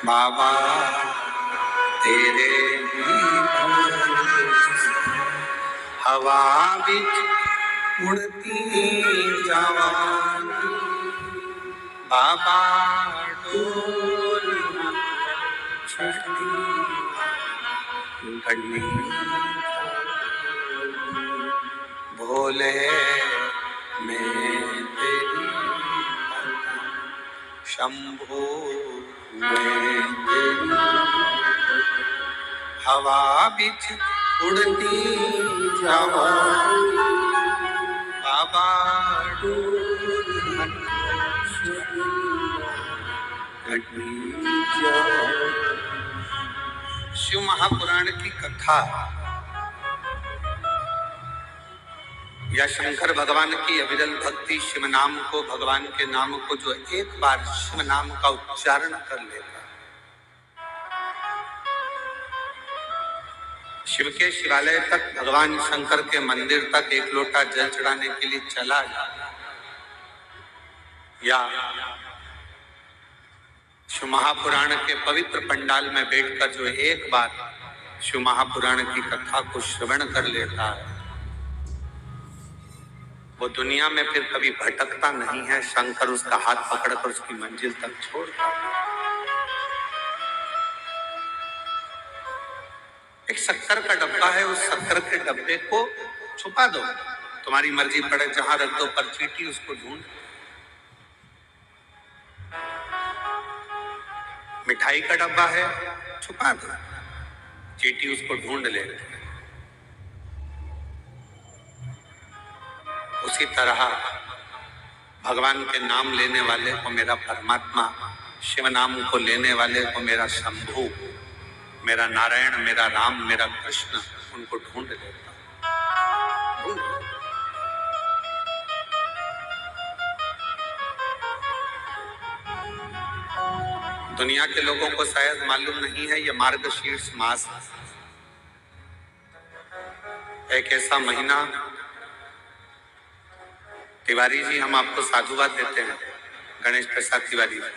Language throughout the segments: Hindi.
बाबा तेरे हवा बिच उड़ती जवानी बाबा डोल छड़ी गली भोले में तेरी शंभू में तेरी हवा बिच उड़ती जवानी बाबा डोल शिव महापुराण की कथा या शंकर भगवान की अविरल भक्ति शिव नाम को, भगवान के नाम को जो एक बार शिव नाम का उच्चारण कर लेता, शिव के शिवालय तक, भगवान शंकर के मंदिर तक एक लोटा जल चढ़ाने के लिए चला जाता, या शिव महापुराण के पवित्र पंडाल में बैठकर जो एक बार शिव महापुराण की कथा को श्रवण कर लेता है, वो दुनिया में फिर कभी भटकता नहीं है। शंकर उसका हाथ पकड़कर उसकी मंजिल तक छोड़ता है। एक शक्कर का डब्बा है, उस शक्कर के डब्बे को छुपा दो, तुम्हारी मर्जी पड़े जहां रख दो, पर चींटी उसको ढूंढ। मिठाई का डब्बा है, छुपा दो, चींटी उसको ढूंढ लेती है। उसी तरह भगवान के नाम लेने वाले को मेरा परमात्मा, शिव नाम को लेने वाले को मेरा शंभू, मेरा नारायण, मेरा राम, मेरा कृष्ण, उनको ढूंढ लेता। दुनिया के लोगों को शायद मालूम नहीं है, ये मार्गशीर्ष मास एक ऐसा महीना, तिवारी जी हम आपको साधुवाद देते हैं, गणेश प्रसाद तिवारी जी,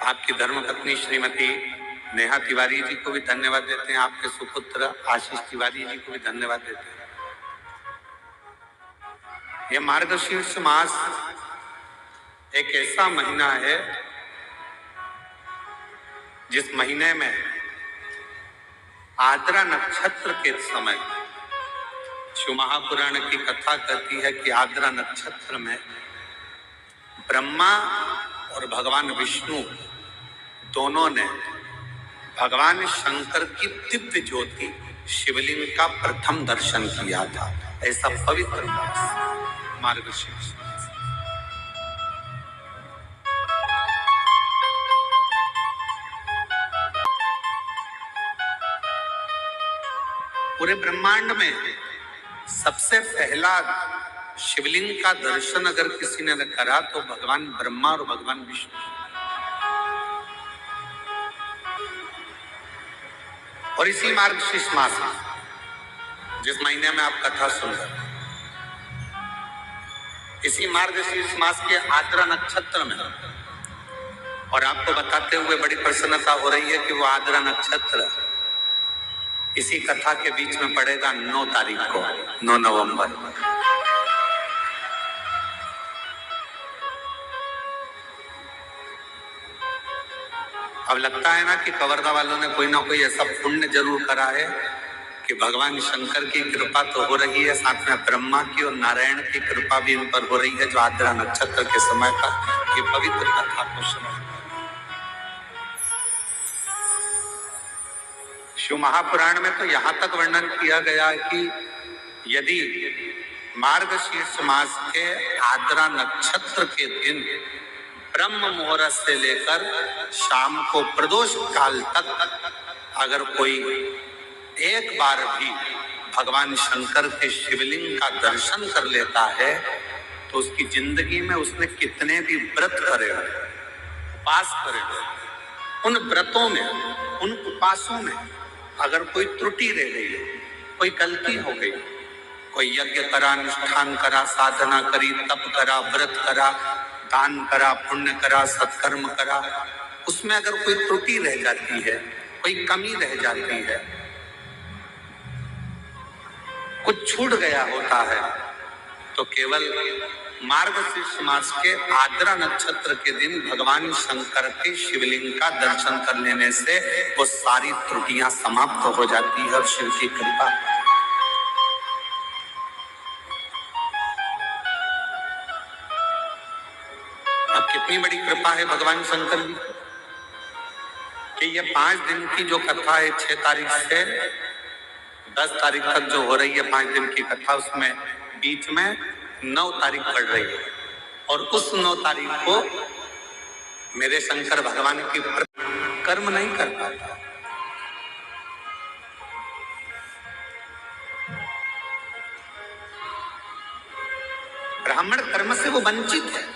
आपकी धर्मपत्नी श्रीमती नेहा तिवारी जी को भी धन्यवाद देते हैं, आपके सुपुत्र आशीष तिवारी जी को भी धन्यवाद देते हैं। यह मार्गशीर्ष मास एक ऐसा महीना है जिस महीने में आद्रा नक्षत्र के समय शिव महापुराण की कथा कहती है कि आद्रा नक्षत्र में ब्रह्मा और भगवान विष्णु दोनों ने भगवान शंकर की दिव्य ज्योति शिवलिंग का प्रथम दर्शन किया था। ऐसा पवित्र मार्गशीर्ष। पूरे ब्रह्मांड में सबसे पहला शिवलिंग का दर्शन अगर किसी ने करा तो भगवान ब्रह्मा और भगवान विष्णु। और इसी मार्गशीर्ष मास जिस महीने में आप कथा सुन रहे, इसी मार्गशीर्ष मास के आद्रा नक्षत्र में, और आपको बताते हुए बड़ी प्रसन्नता हो रही है कि वो आद्रा नक्षत्र इसी कथा के बीच में पड़ेगा 9 तारीख को, 9 नवंबर। अब लगता है ना कि कवर्धा वालों ने कोई ना कोई ऐसा पुण्य जरूर करा है कि भगवान शंकर की कृपा तो हो रही है, साथ में ब्रह्मा की और नारायण की कृपा भी इन पर हो रही है, जो आद्रा नक्षत्र के समय पर ये पवित्र कथा को सुना। शिव महापुराण में तो यहाँ तक वर्णन किया गया है कि यदि मार्गशीर्ष मास के आद्रा नक्षत्र के दिन ब्रह्म मुहूर्त से लेकर शाम को प्रदोष काल तक अगर कोई एक बार भी भगवान शंकर के शिवलिंग का दर्शन कर लेता है तो उसकी जिंदगी में उसने कितने भी व्रत करे, उपास करे, उन व्रतों में, उन उपासों में अगर कोई त्रुटि रह गई, कोई गलती हो गई, कोई यज्ञ करा, अनुष्ठान करा, साधना करी, तप करा, व्रत करा, दान करा, पुण्य करा, सत्कर्म करा, उसमें अगर कोई त्रुटि रह जाती है, कोई कमी रह जाती है, कुछ छूट गया होता है, तो केवल मार्गशीर्ष मास के आद्रा नक्षत्र के दिन भगवान शंकर के शिवलिंग का दर्शन कर लेने से वो सारी त्रुटियां समाप्त हो जाती है और शिव की कृपा। अब कितनी बड़ी कृपा है भगवान शंकर की कि ये 5 दिन की जो कथा है 6 तारीख से 10 तारीख तक जो हो रही है 5 दिन की कथा, उसमें बीच में 9 तारीख पड़ रही है और उस 9 तारीख को मेरे शंकर भगवान की कर्म नहीं कर पाता। ब्राह्मण कर्म से वो वंचित है।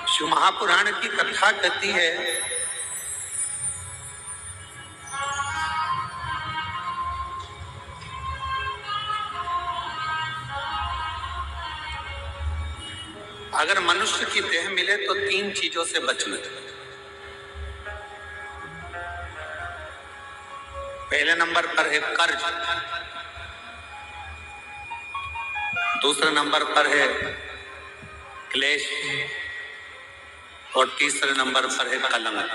शिव महापुराण की कथा कहती है अगर मनुष्य की देह मिले तो 3 चीजों से बचना। पहले नंबर पर है कर्ज, दूसरे नंबर पर है क्लेश और तीसरे नंबर पर है कलंक।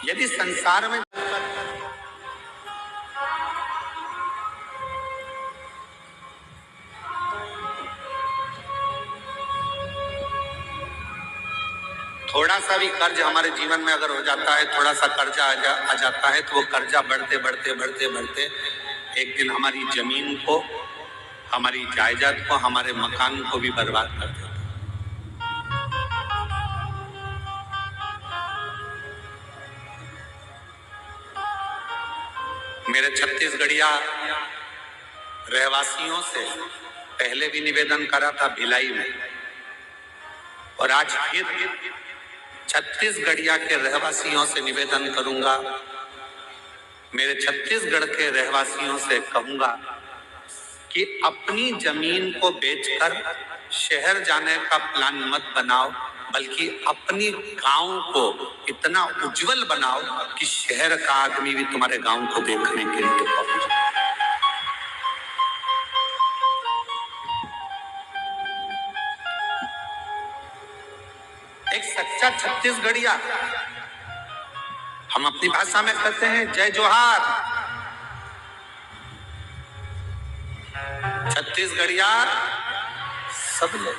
यदि संसार में थोड़ा सा भी कर्ज हमारे जीवन में अगर हो जाता है, थोड़ा सा कर्जा आ जाता है, तो वो कर्जा बढ़ते बढ़ते बढ़ते बढ़ते एक दिन हमारी जमीन को, हमारी जायदाद को, हमारे मकान को भी बर्बाद कर देता। मेरे छत्तीसगढ़िया रहवासियों से पहले भी निवेदन करा था भिलाई में, और आज फिर छत्तीसगढ़िया के रहवासियों से निवेदन करूंगा, मेरे छत्तीसगढ़ के रहवासियों से कहूंगा कि अपनी जमीन को बेचकर शहर जाने का प्लान मत बनाओ, बल्कि अपनी गांव को इतना उज्जवल बनाओ कि शहर का आदमी भी तुम्हारे गांव को देखने के लिए पहुंचे। एक सच्चा छत्तीसगढ़िया, हम अपनी भाषा में कहते हैं जय जोहार। छत्तीसगढ़िया सब लोग,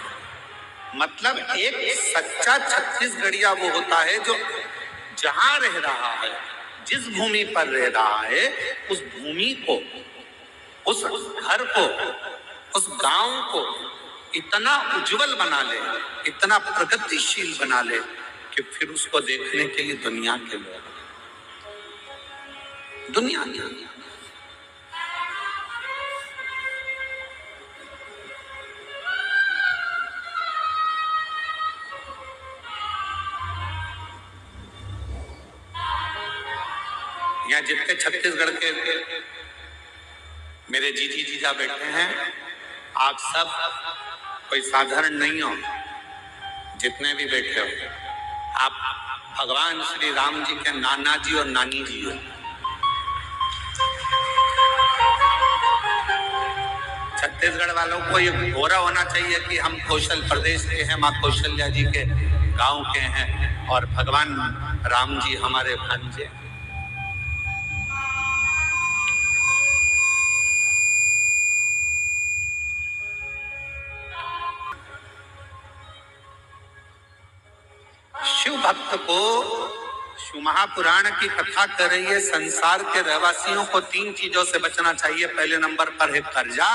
मतलब एक सच्चा छत्तीसगढ़िया वो होता है जो जहां रह रहा है, जिस भूमि पर रह रहा है, उस भूमि को, उस घर को, उस गांव को इतना उज्जवल बना ले, इतना प्रगतिशील बना ले कि फिर उसको देखने के लिए दुनिया के लोग, दुनिया यहाँ जितने छत्तीसगढ़ के मेरे जीजी जीजा बैठे हैं, आप सब कोई साधारण नहीं हो। जितने भी बैठे हो, आप भगवान श्री राम जी के नाना जी और नानी जी हो। छत्तीसगढ़ वालों को ये गौरव होना चाहिए कि हम कौशल प्रदेश के हैं, माँ कौशल्या जी के गांव के हैं और भगवान राम जी हमारे भांजे। शिव भक्त को शिव महापुराण की कथा कर रही है, संसार के रहवासियों को 3 चीजों से बचना चाहिए। पहले नंबर पर है कर्जा,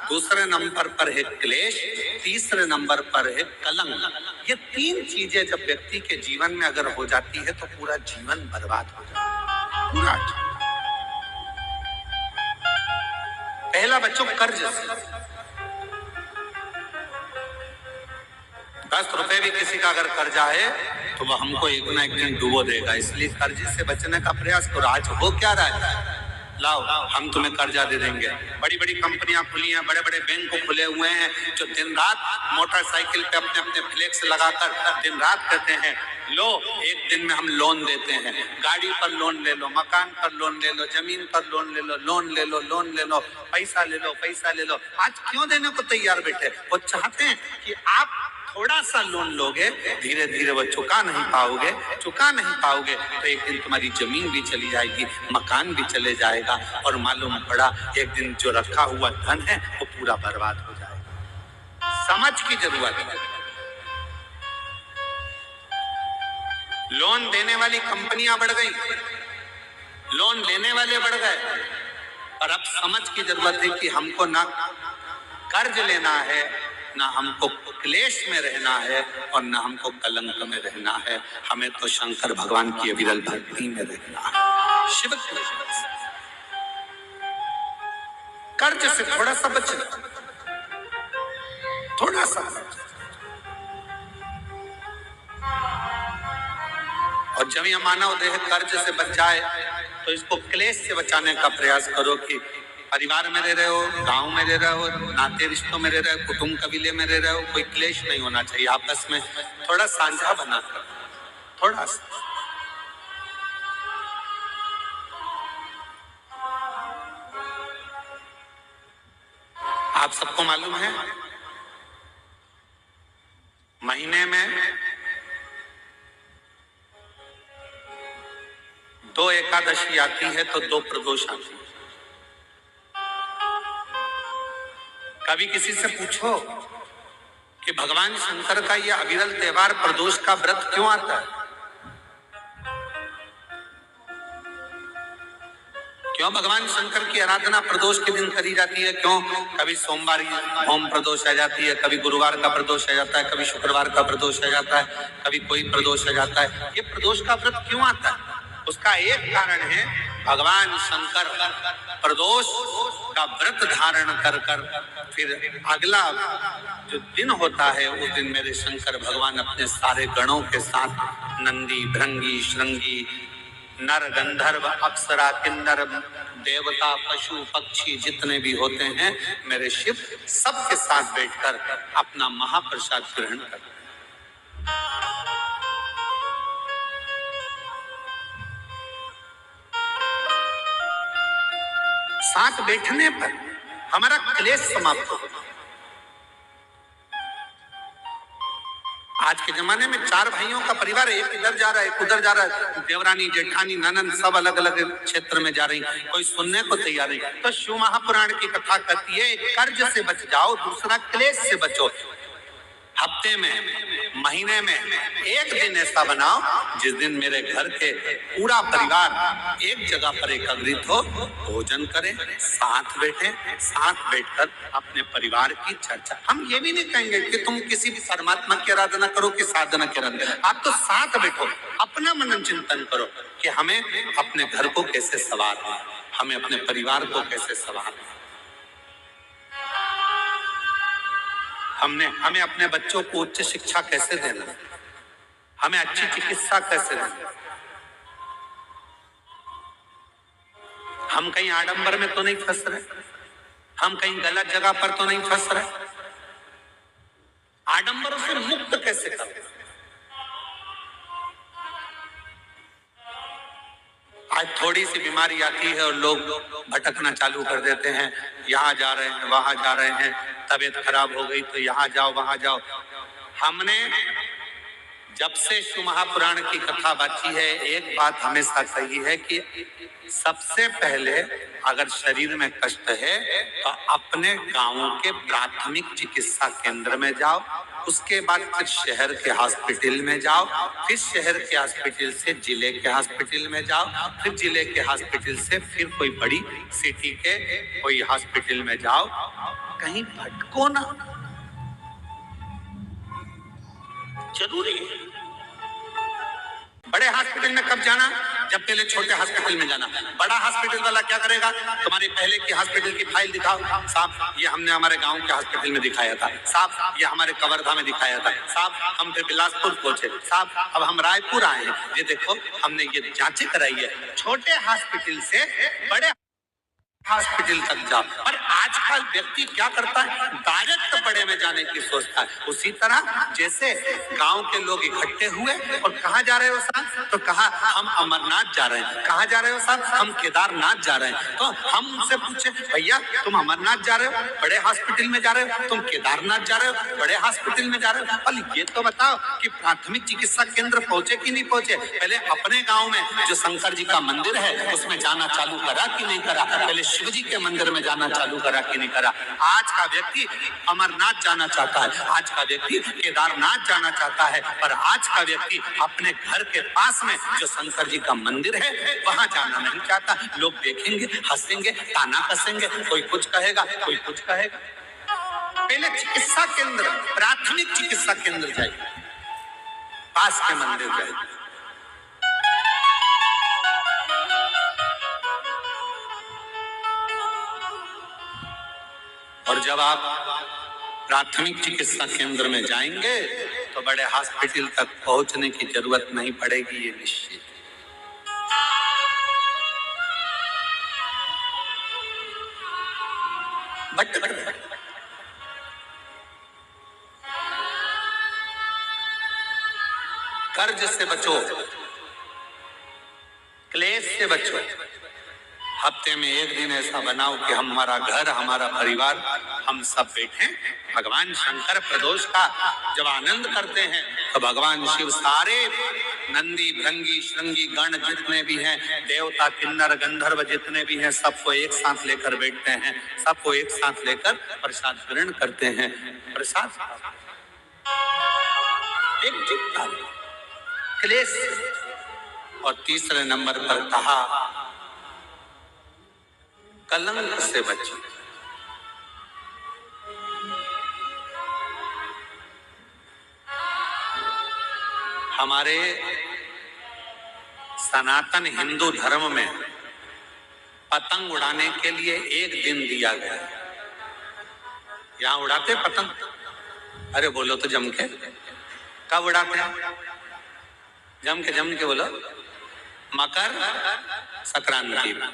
दूसरे नंबर पर है क्लेश, तीसरे नंबर पर है कलंक। ये 3 चीजें जब व्यक्ति के जीवन में अगर हो जाती है तो पूरा जीवन बर्बाद हो जाता है, पूरा। पहला बच्चों कर्ज से। 10 रुपए भी किसी का अगर कर्जा है तो वह हमको एक ना एक दिन डुबो देगा। इसलिए कर्जे से बचने का प्रयास करो। आज हो क्या रहा है, लाओ हम तुम्हें कर्जा दे देंगे। बड़ी बड़ी कंपनियां खुली हैं, बड़े बड़े बैंक खुले हुए हैं, जो दिन रात मोटरसाइकिल पे अपने अपने फ्लेक्स लगाकर दिन रात कहते हैं लो एक दिन में हम लोन देते हैं। गाड़ी पर लोन ले लो, मकान पर लोन ले लो, जमीन पर लोन ले लो, लोन ले लो, लोन ले लो, पैसा ले लो, पैसा ले लो। आज क्यों देने को तैयार बैठे? वो चाहते हैं कि आप थोड़ा सा लोन लोगे, धीरे धीरे वो चुका नहीं पाओगे तो एक दिन तुम्हारी जमीन भी चली जाएगी, मकान भी चले जाएगा, और मालूम पड़ा एक दिन जो रखा हुआ धन है वो पूरा बर्बाद हो जाएगा। समझ की जरूरत है। लोन देने वाली कंपनियां बढ़ गई, लोन लेने वाले बढ़ गए, और अब समझ की जरूरत है कि हमको ना कर्ज लेना है, ना हमको क्लेश में रहना है, और ना हमको कलंक में रहना है। हमें तो शंकर भगवान की अविरल भक्ति में रहना है, शिव की। कर्ज से थोड़ा सा बचे, थोड़ा सा बचे। और जब यह मानव देह कर्ज से बच जाए तो इसको क्लेश से बचाने का प्रयास करो कि परिवार में रह रहे हो, गांव में रह रहे हो, नाते रिश्तों में रह रहे हो, कुटुंब कबीले में रह रहे हो, कोई क्लेश नहीं होना चाहिए। आपस में थोड़ा साझा बनाकर, थोड़ा सा। आप सबको मालूम है महीने में 2 एकादशी आती है तो 2 प्रदोष आती है। कभी किसी से पूछो कि भगवान शंकर का यह अविरल त्योहार प्रदोष का व्रत क्यों आता है? क्यों भगवान शंकर की आराधना प्रदोष के दिन करी जाती है? क्यों? कभी सोमवार होम प्रदोष आ जाती है, कभी गुरुवार का प्रदोष आ जाता है, कभी शुक्रवार का प्रदोष आ जाता है, कभी कोई प्रदोष आ जाता है। ये प्रदोष का व्रत क्यों आता है? उसका एक कारण है, भगवान शंकर प्रदोष का व्रत धारण कर फिर अगला जो दिन होता है उस दिन मेरे शंकर भगवान अपने सारे गणों के साथ नंदी, भृंगी, श्रृंगी, नर, गंधर्व, अप्सरा, किन्नर, देवता, पशु, पक्षी जितने भी होते हैं मेरे शिव सबके साथ बैठकर अपना महाप्रसाद ग्रहण करते हैं। साथ बैठने पर हमारा क्लेश समाप्त होता है। आज के जमाने में 4 भाइयों का परिवार, एक इधर जा रहा है, एक उधर जा रहा है, देवरानी, जेठानी, ननंद सब अलग अलग क्षेत्र में जा रही, कोई सुनने को तैयार नहीं। तो शिव महापुराण की कथा कहती है कर्ज से बच जाओ, दूसरा क्लेश से बचो। हफ्ते में, महीने में एक दिन ऐसा बनाओ जिस दिन मेरे घर के पूरा परिवार एक जगह पर एकत्रित हो, भोजन करें, साथ बैठे, साथ बैठकर अपने परिवार की चर्चा। हम ये भी नहीं कहेंगे कि तुम किसी भी परमात्मा की आराधना करो कि साधना की आराधना, आप तो साथ बैठो, अपना मनन चिंतन करो कि हमें अपने घर को कैसे संवारना, हमें अपने परिवार को कैसे संवारना, हमें अपने बच्चों को उच्च शिक्षा कैसे देना, हमें अच्छी चिकित्सा कैसे देना। हम कहीं आडंबर में तो नहीं फंस रहे, हम कहीं गलत जगह पर तो नहीं फंस रहे। आडंबरों से मुक्त कैसे करें? आज थोड़ी सी बीमारी आती है और लोग भटकना चालू कर देते हैं, यहाँ जा रहे हैं, वहां जा रहे हैं, तबीयत खराब हो गई तो यहाँ जाओ, वहां जाओ। हमने जब से शिव महापुराण की कथा बाकी है, एक बात हमेशा कही है कि सबसे पहले अगर शरीर में कष्ट है तो अपने गांवों के प्राथमिक चिकित्सा केंद्र में जाओ, उसके बाद फिर शहर के हॉस्पिटल में जाओ, फिर शहर के हॉस्पिटल से जिले के हॉस्पिटल में जाओ, फिर जिले के हॉस्पिटल से फिर कोई बड़ी सिटी के कोई हॉस्पिटल में जाओ। कहीं भटको ना, जरूरी है। बड़े हॉस्पिटल में कब जाना, जब पहले छोटे हॉस्पिटल में जाना। बड़ा हॉस्पिटल वाला क्या करेगा, तुम्हारे पहले की हॉस्पिटल की फाइल दिखाओ, साहब ये हमने हमारे गांव के हॉस्पिटल में दिखाया था, साहब ये हमारे कवर्धा में दिखाया था, साहब हम फिर बिलासपुर पहुंचे, साहब अब हम रायपुर आए हैं, ये देखो हमने ये जांचें कराई है। छोटे हॉस्पिटल से बड़े हॉस्पिटल तक जाओ। पर आजकल व्यक्ति क्या करता है, डायरेक्ट बड़े में जाने की सोचता है। उसी तरह जैसे गांव के लोग इकट्ठे हुए और कहाँ जा रहे हो साहब, तो कहा हम अमरनाथ जा रहे हैं। कहाँ जा रहे हो साहब, हम केदारनाथ जा रहे हैं। तो हम उनसे पूछे भैया तुम अमरनाथ जा रहे हो, बड़े हॉस्पिटल में जा रहे हो, तुम केदारनाथ जा रहे हो, बड़े हॉस्पिटल में जा रहे हो, पर ये तो बताओ कि प्राथमिक चिकित्सा केंद्र पहुंचे कि नहीं पहुंचे। पहले अपने गाँव में जो शंकर जी का मंदिर है उसमें जाना चालू करा कि नहीं करा, पहले शिव जी के मंदिर में जाना चालू करा कि नहीं करा। आज का व्यक्ति अमरनाथ जाना चाहता है, आज का व्यक्ति केदारनाथ जाना चाहता है, पर आज का व्यक्ति अपने घर के पास में जो शंकर जी का मंदिर है वहां जाना नहीं चाहता। लोग देखेंगे, हंसेंगे, ताना कसेंगे, कोई कुछ कहेगा, कोई कुछ कहेगा। पहले चिकित्सा केंद्र, प्राथमिक चिकित्सा केंद्र जाइए, पास के मंदिर जाइए। और जब आप प्राथमिक चिकित्सा केंद्र में जाएंगे तो बड़े हॉस्पिटल तक पहुंचने की जरूरत नहीं पड़ेगी, ये निश्चित। बट कर्ज से बचो, क्लेश से बचो। हफ्ते में एक दिन ऐसा बनाओ कि हमारा घर, हमारा परिवार, हम सब बैठे भगवान शंकर प्रदोष का जब आनंद करते हैं तो भगवान शिव सारे नंदी भृंगी श्रृंगी गण जितने भी हैं, देवता किन्नर गंधर्व जितने भी हैं, सबको एक साथ लेकर बैठते हैं, सबको एक साथ लेकर प्रसाद ग्रहण करते हैं। प्रसाद एकजुटता, क्लेश। और तीसरे नंबर पर कहा कलंक से बचे। हमारे सनातन हिंदू धर्म में पतंग उड़ाने के लिए एक दिन दिया गया। यहां उड़ाते पतंग? अरे बोलो तो जम के। कब उड़ाते हैं? जम के बोलो। मकर संक्रांति में।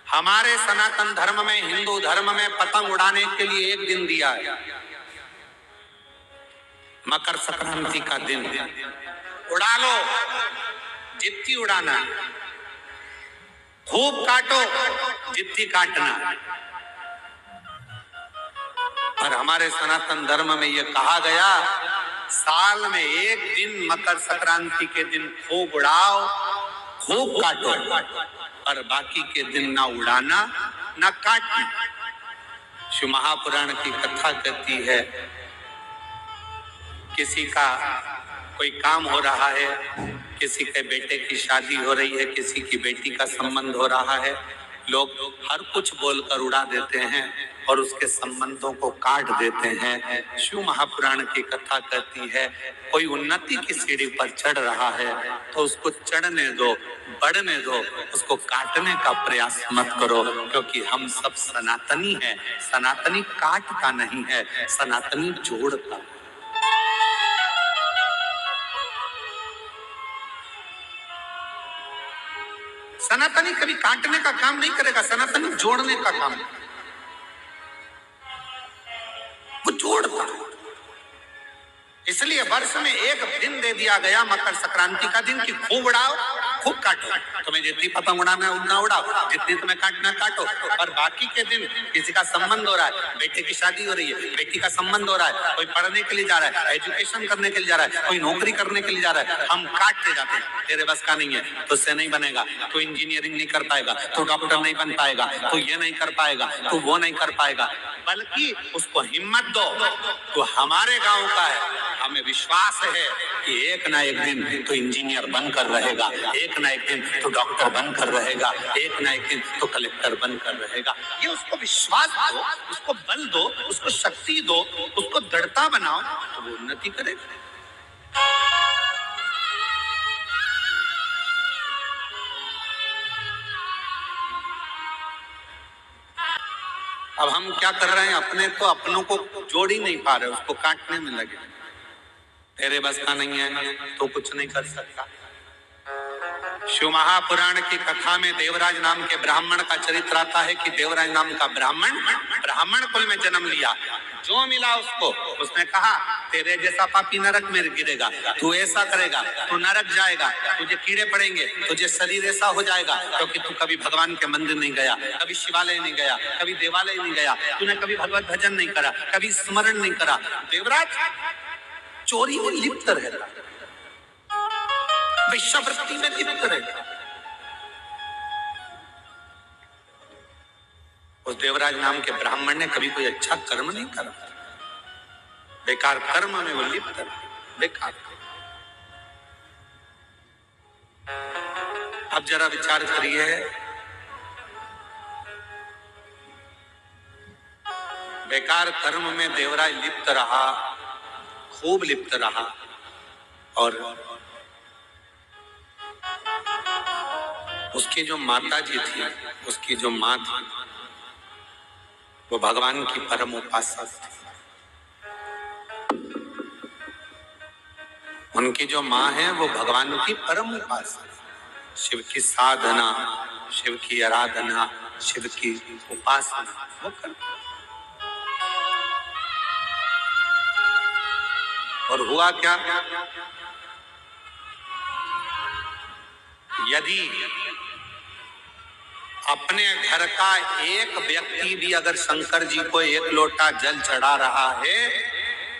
हमारे सनातन धर्म में, हिंदू धर्म में पतंग उड़ाने के लिए एक दिन दिया है, मकर संक्रांति का दिन। उड़ा लो जितनी उड़ाना, खूब काटो जितनी काटना। और हमारे सनातन धर्म में यह कहा गया साल में एक दिन मकर संक्रांति के दिन खूब उड़ाओ, खूब काटो, और बाकी के दिन ना उड़ाना ना काटना। शिव महापुराण की कथा कहती है, किसी का कोई काम हो रहा है, किसी के बेटे की शादी हो रही है, किसी की बेटी का संबंध हो रहा है, लोग हर कुछ बोलकर उड़ा देते हैं और उसके संबंधों को काट देते हैं। शिव महापुराण की कथा कहती है, कोई उन्नति की सीढ़ी पर चढ़ रहा है तो उसको चढ़ने दो, बढ़ने दो, उसको काटने का प्रयास मत करो, क्योंकि हम सब सनातनी हैं। सनातनी काटता नहीं है, सनातनी जोड़ता। सनातनी कभी काटने का काम नहीं करेगा, सनातनी जोड़ने का काम, वो जोड़ता। इसलिए वर्ष में एक दिन दे दिया गया मकर संक्रांति का दिन कि खूब उड़ाओ, खूब काटो। तुम्हें जितनी पतंग उड़ाना है उतना उड़ाओ, जितनी तुम्हें काटना काटो। और बाकी के दिन किसी का संबंध हो रहा है, बेटे की शादी हो रही है, बेटी का संबंध हो रहा है, कोई पढ़ने के लिए जा रहा है, एजुकेशन करने के लिए जा रहा है, कोई नौकरी करने के लिए जा रहा है, हम काटते जाते हैं। तेरे बस का नहीं है, तुझसे नहीं बनेगा, तू इंजीनियरिंग नहीं कर पाएगा, तू डॉक्टर नहीं बन पाएगा, तू ये नहीं कर पाएगा, तू वो नहीं कर पाएगा। बल्कि उसको हिम्मत दो, तो हमारे गांव का है, हमें विश्वास है कि एक ना एक दिन तो इंजीनियर बनकर रहेगा, एक ना एक दिन तो डॉक्टर बनकर रहेगा, एक ना एक दिन तो कलेक्टर बनकर रहेगा। ये उसको विश्वास दो, उसको बल दो, उसको शक्ति दो, उसको दृढ़ता बनाओ, तो वो उन्नति करेगा। अब हम क्या कर रहे हैं, अपने तो अपनों को जोड़ ही नहीं पा रहे, उसको काटने में लगे। तेरे बस का नहीं है तो कुछ नहीं कर सकता। शिव महापुराण की कथा में देवराज नाम के ब्राह्मण का चरित्र आता है कि देवराज नाम का ब्राह्मण कुल में जन्म लिया। जो मिला उसको उसने कहा तेरे जैसा पापी नरक में गिरेगा, तू ऐसा करेगा तू नरक जाएगा, तुझे कीड़े पड़ेंगे, तुझे शरीर ऐसा हो जाएगा, क्योंकि तू कभी भगवान के मंदिर नहीं गया, कभी शिवालय नहीं गया, कभी देवालय नहीं गया, तूने कभी भगवत भजन नहीं करा, कभी स्मरण नहीं करा। देवराज चोरी में लिप्त रहता, वेश्यावृत्ति में लिप्त रहता। उस देवराज नाम के ब्राह्मण ने कभी कोई अच्छा कर्म नहीं करा, बेकार कर्म में वो लिप्त रहा, बेकार। अब जरा विचार करिए, बेकार कर्म में देवराज लिप्त रहा, खूब लिप्त रहा, और उसकी जो माता जी थी, उसकी जो माँ थी, वो भगवान की परम उपासक थी। उनकी जो माँ है वो भगवान की परम उपासक, शिव की साधना, शिव की आराधना, शिव की उपासना वो करती। और हुआ क्या, यदि अपने घर का एक व्यक्ति भी अगर शंकर जी को एक लोटा जल चढ़ा रहा है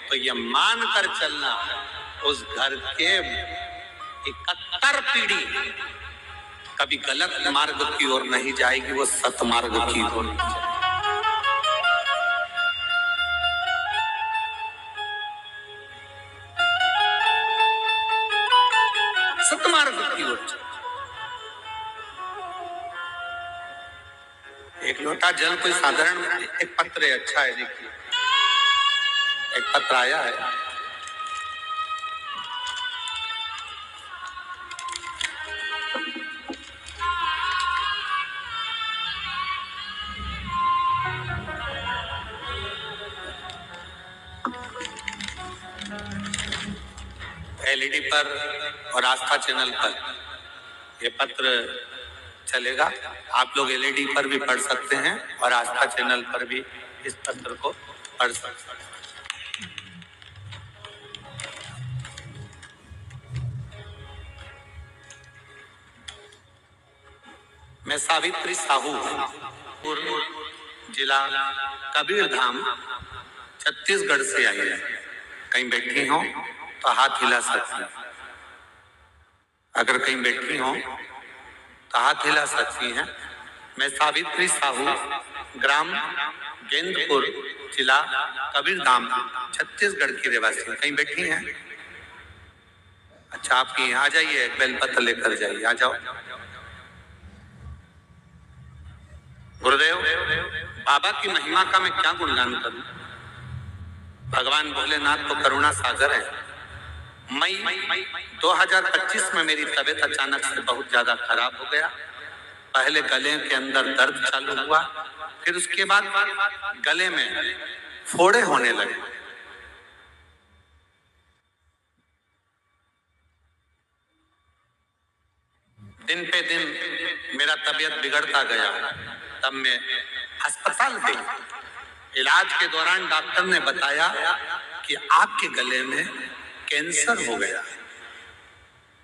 तो ये मानकर चलना उस घर के 71 पीढ़ी कभी गलत मार्ग की ओर नहीं जाएगी, वो सतमार्ग की ओर सतमार्ग की ओर। एक लोटा जल कोई साधारण, एक पत्र है, अच्छा है, देखिए एक पत्र आया है, एलईडी पर और आस्था चैनल पर ये पत्र चलेगा। आप लोग एलईडी पर भी पढ़ सकते हैं और आस्था चैनल पर भी इस पत्र को पढ़ सकते हैं। मैं सावित्री साहू, जिला कबीरधाम, छत्तीसगढ़ से आई है। कहीं बैठी हो तो हाथ हिला सकती हैं, अगर कहीं बैठी हो तो हाथ हिला सकती हैं। मैं सावित्री साहू, ग्राम गेंदपुर, जिला कबीरधाम, छत्तीसगढ़ की रहवासी। कहीं बैठी हैं? अच्छा, आपकी आ जाइए, बेलपत्र लेकर जाइए, आ जाओ। गुरुदेव, बाबा की महिमा का मैं क्या गुणगान करूं? भगवान भोलेनाथ तो करुणा सागर है। मई 2025 में मेरी तबीयत अचानक से बहुत ज्यादा खराब हो गया। पहले गले के अंदर दर्द चालू हुआ, फिर उसके बाद गले में फोड़े होने लगे। दिन पे दिन मेरा तबीयत बिगड़ता गया। तब मैं अस्पताल गई। इलाज के दौरान डॉक्टर ने बताया कि आपके गले में कैंसर हो गया।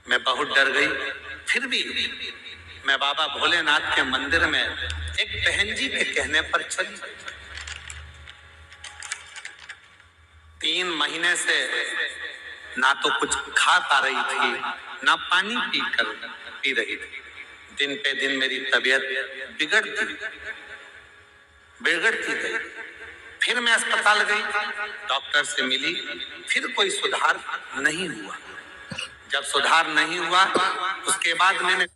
मैं बहुत डर गई। फिर भी मैं बाबा भोलेनाथ के मंदिर में एक बहन जी के कहने पर चली। 3 महीने से ना तो कुछ खा पा रही थी, ना पानी पी रही थी। दिन पे दिन मेरी तबीयत बिगड़ती गई। फिर मैं अस्पताल गई, डॉक्टर से मिली, फिर कोई सुधार नहीं हुआ। जब सुधार नहीं हुआ उसके बाद मैंने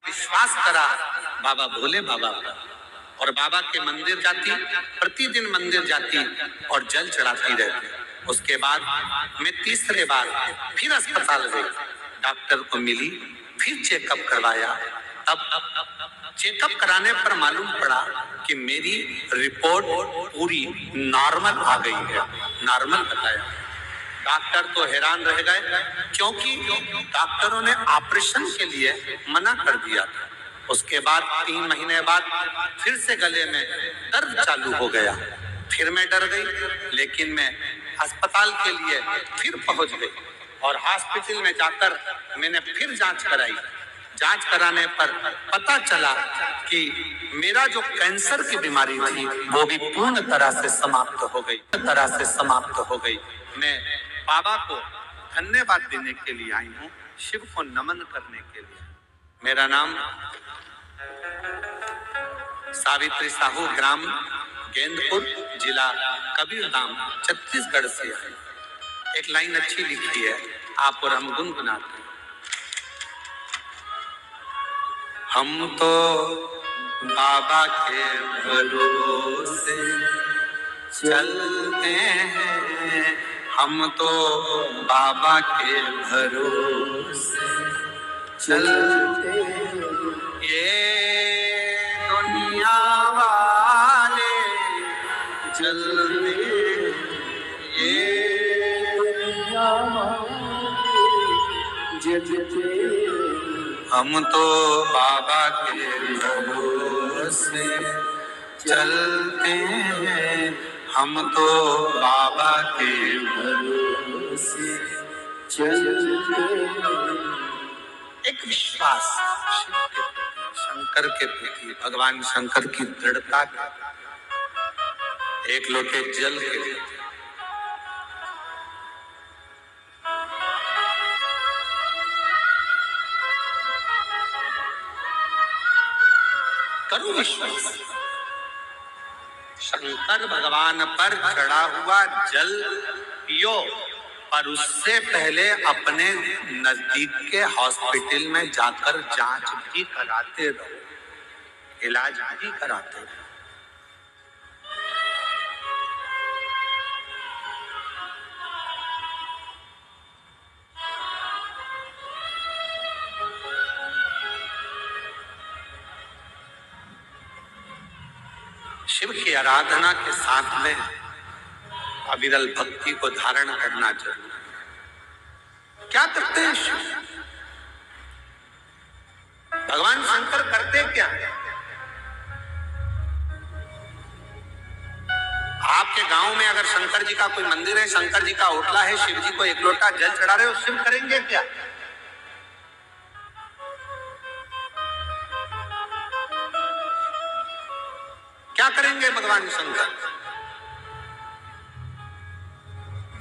विश्वास करा बाबा भोले बाबा पर, और बाबा के मंदिर जाती, प्रतिदिन मंदिर जाती और जल चढ़ाती रहती। उसके बाद मैं तीसरे बार फिर अस्पताल गई, डॉक्टर को मिली, फिर चेकअप करवाया। तब चेकअप कराने पर मालूम पड़ा कि मेरी रिपोर्ट पूरी नॉर्मल आ गई है, नॉर्मल बताया। डॉक्टर तो हैरान रह गए, क्योंकि डॉक्टरों ने ऑपरेशन के लिए मना कर दिया था। उसके बाद 3 महीने बाद फिर से गले में दर्द चालू हो गया। फिर मैं डर गई, लेकिन मैं अस्पताल के लिए फिर पहुंच गई और हॉस्पिटल में जाकर मैंने फिर जांच कराई। जांच कराने पर पता चला कि मेरा जो कैंसर की बीमारी थी वो भी पूर्ण तरह से समाप्त हो गई। मैं बाबा को धन्यवाद देने के लिए आई हूँ, शिव को नमन करने के लिए। मेरा नाम सावित्री साहू, ग्राम गेंदपुर, जिला कबीरधाम, छत्तीसगढ़ से है। एक लाइन अच्छी लिखी है, आप और हम गुनगुनाते हैं। हम तो बाबा के भरोसे चलते हैं, हम तो बाबा के भरोसे चलते हैं। ये दुनिया वाले चलते, ये दुनिया वाले चलते, हम तो बाबा के भरोसे चलते हैं, हम तो बाबा के भरोसे चलते हैं। एक विश्वास शिव के प्रति, शंकर के प्रति, भगवान शंकर की दृढ़ता के, एक लोटे जल के लिए करो विश्वास। शंकर भगवान पर चढ़ा हुआ जल पियो, पर उससे पहले अपने नजदीक के हॉस्पिटल में जाकर जांच भी कराते रहो, इलाज भी कराते रहो। शिव की आराधना के साथ में अविरल भक्ति को धारण करना जरूरी है। क्या करते हैं शिव? भगवान शंकर करते क्या? आपके गांव में अगर शंकर जी का कोई मंदिर है, शंकर जी का होटला है, शिव जी को एक लोटा जल चढ़ा रहे हो, शिव करेंगे क्या? क्या करेंगे भगवान शंकर?